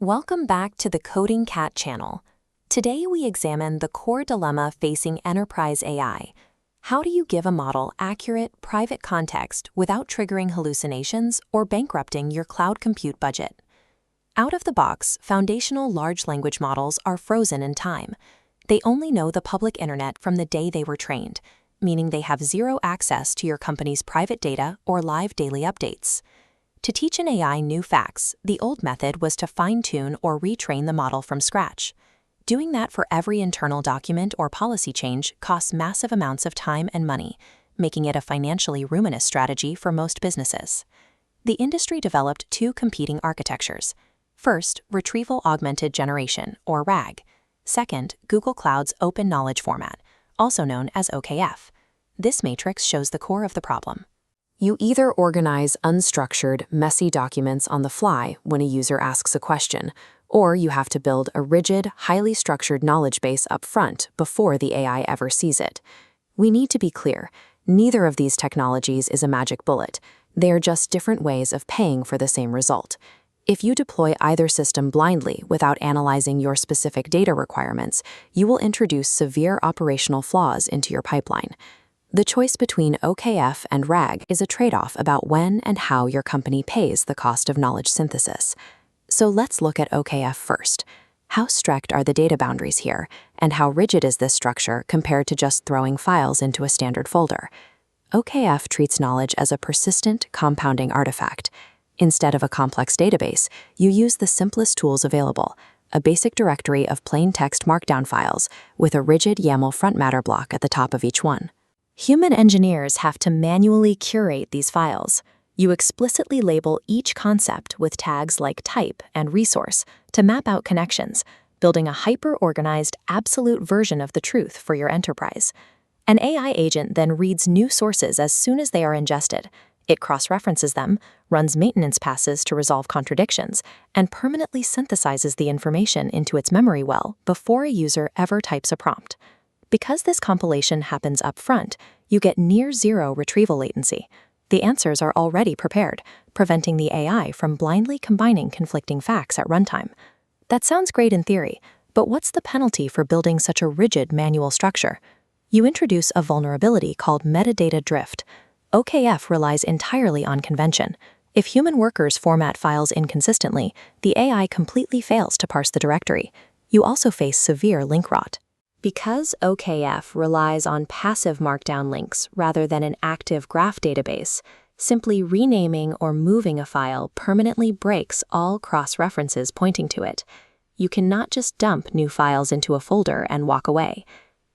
Welcome back to the Coding Cat channel. Today we examine the core dilemma facing enterprise AI. How do you give a model accurate, private context without triggering hallucinations or bankrupting your cloud compute budget? Out of the box, foundational large language models are frozen in time. They only know the public internet from the day they were trained, meaning they have zero access to your company's private data or live daily updates. To teach an AI new facts, the old method was to fine-tune or retrain the model from scratch. Doing that for every internal document or policy change costs massive amounts of time and money, making it a financially ruinous strategy for most businesses. The industry developed two competing architectures. First, Retrieval-Augmented Generation, or RAG. Second, Google Cloud's Open Knowledge Format, also known as OKF. This matrix shows the core of the problem. You either organize unstructured, messy documents on the fly when a user asks a question, or you have to build a rigid, highly structured knowledge base up front before the AI ever sees it. We need to be clear, neither of these technologies is a magic bullet. They are just different ways of paying for the same result. If you deploy either system blindly without analyzing your specific data requirements, you will introduce severe operational flaws into your pipeline. The choice between OKF and RAG is a trade-off about when and how your company pays the cost of knowledge synthesis. So let's look at OKF first. How strict are the data boundaries here, and how rigid is this structure compared to just throwing files into a standard folder? OKF treats knowledge as a persistent, compounding artifact. Instead of a complex database, you use the simplest tools available, a basic directory of plain text Markdown files with a rigid YAML front matter block at the top of each one. Human engineers have to manually curate these files. You explicitly label each concept with tags like type and resource to map out connections, building a hyper-organized, absolute version of the truth for your enterprise. An AI agent then reads new sources as soon as they are ingested. It cross-references them, runs maintenance passes to resolve contradictions, and permanently synthesizes the information into its memory well before a user ever types a prompt. Because this compilation happens up front, you get near-zero retrieval latency. The answers are already prepared, preventing the AI from blindly combining conflicting facts at runtime. That sounds great in theory, but what's the penalty for building such a rigid manual structure? You introduce a vulnerability called metadata drift. OKF relies entirely on convention. If human workers format files inconsistently, the AI completely fails to parse the directory. You also face severe link rot. Because OKF relies on passive Markdown links rather than an active graph database, simply renaming or moving a file permanently breaks all cross-references pointing to it. You cannot just dump new files into a folder and walk away.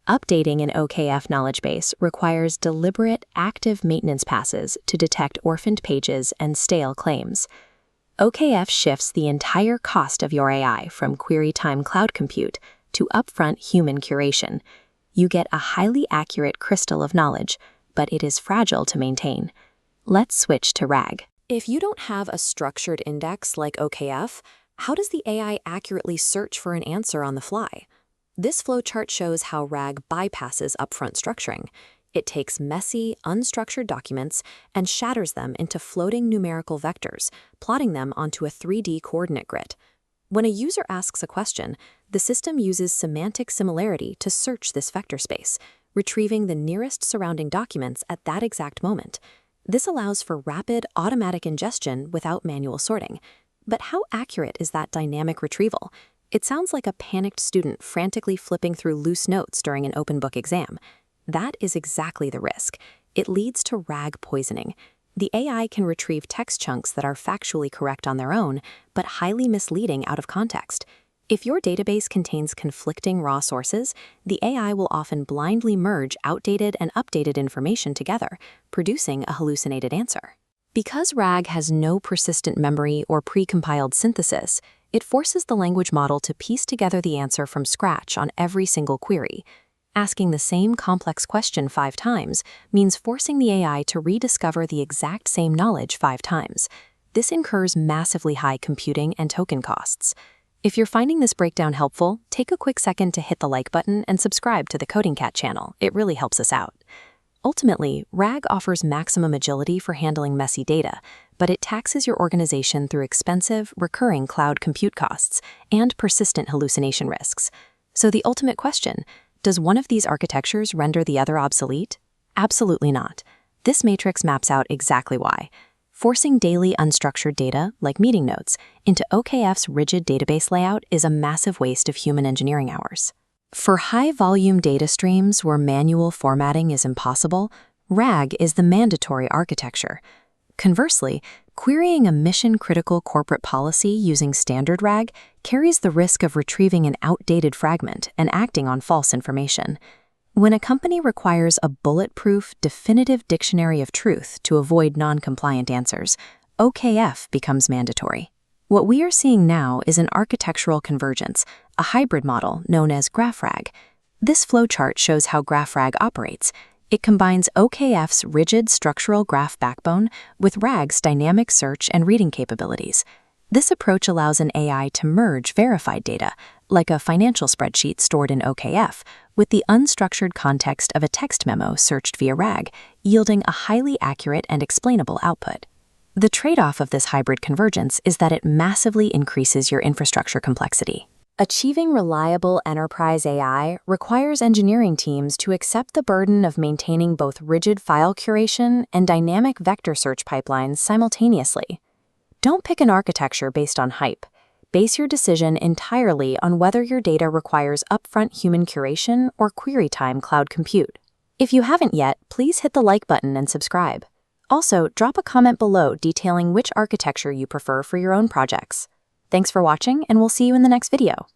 Updating an OKF knowledge base requires deliberate, active maintenance passes to detect orphaned pages and stale claims. OKF shifts the entire cost of your AI from query time cloud compute to upfront human curation. You get a highly accurate crystal of knowledge, but it is fragile to maintain. Let's switch to RAG. If you don't have a structured index like OKF, how does the AI accurately search for an answer on the fly? This flowchart shows how RAG bypasses upfront structuring. It takes messy, unstructured documents and shatters them into floating numerical vectors, plotting them onto a 3D coordinate grid. When a user asks a question, the system uses semantic similarity to search this vector space, retrieving the nearest surrounding documents at that exact moment. This allows for rapid, automatic ingestion without manual sorting. But how accurate is that dynamic retrieval? It sounds like a panicked student frantically flipping through loose notes during an open book exam. That is exactly the risk. It leads to RAG poisoning. The AI can retrieve text chunks that are factually correct on their own, but highly misleading out of context. If your database contains conflicting raw sources, the AI will often blindly merge outdated and updated information together, producing a hallucinated answer. Because RAG has no persistent memory or pre-compiled synthesis, it forces the language model to piece together the answer from scratch on every single query. Asking the same complex question 5 times means forcing the AI to rediscover the exact same knowledge 5 times. This incurs massively high computing and token costs. If you're finding this breakdown helpful, take a quick second to hit the like button and subscribe to the Coding Cat channel. It really helps us out. Ultimately, RAG offers maximum agility for handling messy data, but it taxes your organization through expensive, recurring cloud compute costs and persistent hallucination risks. So the ultimate question, does one of these architectures render the other obsolete? Absolutely not. This matrix maps out exactly why. Forcing daily unstructured data, like meeting notes, into OKF's rigid database layout is a massive waste of human engineering hours. For high-volume data streams where manual formatting is impossible, RAG is the mandatory architecture. Conversely, querying a mission-critical corporate policy using standard RAG carries the risk of retrieving an outdated fragment and acting on false information. When a company requires a bulletproof, definitive dictionary of truth to avoid non-compliant answers, OKF becomes mandatory. What we are seeing now is an architectural convergence, a hybrid model known as GraphRAG. This flowchart shows how GraphRAG operates. It combines OKF's rigid structural graph backbone with RAG's dynamic search and reading capabilities. This approach allows an AI to merge verified data, like a financial spreadsheet stored in OKF, with the unstructured context of a text memo searched via RAG, yielding a highly accurate and explainable output. The trade-off of this hybrid convergence is that it massively increases your infrastructure complexity. Achieving reliable enterprise AI requires engineering teams to accept the burden of maintaining both rigid file curation and dynamic vector search pipelines simultaneously. Don't pick an architecture based on hype. Base your decision entirely on whether your data requires upfront human curation or query time cloud compute. If you haven't yet, please hit the like button and subscribe. Also, drop a comment below detailing which architecture you prefer for your own projects. Thanks for watching, and we'll see you in the next video.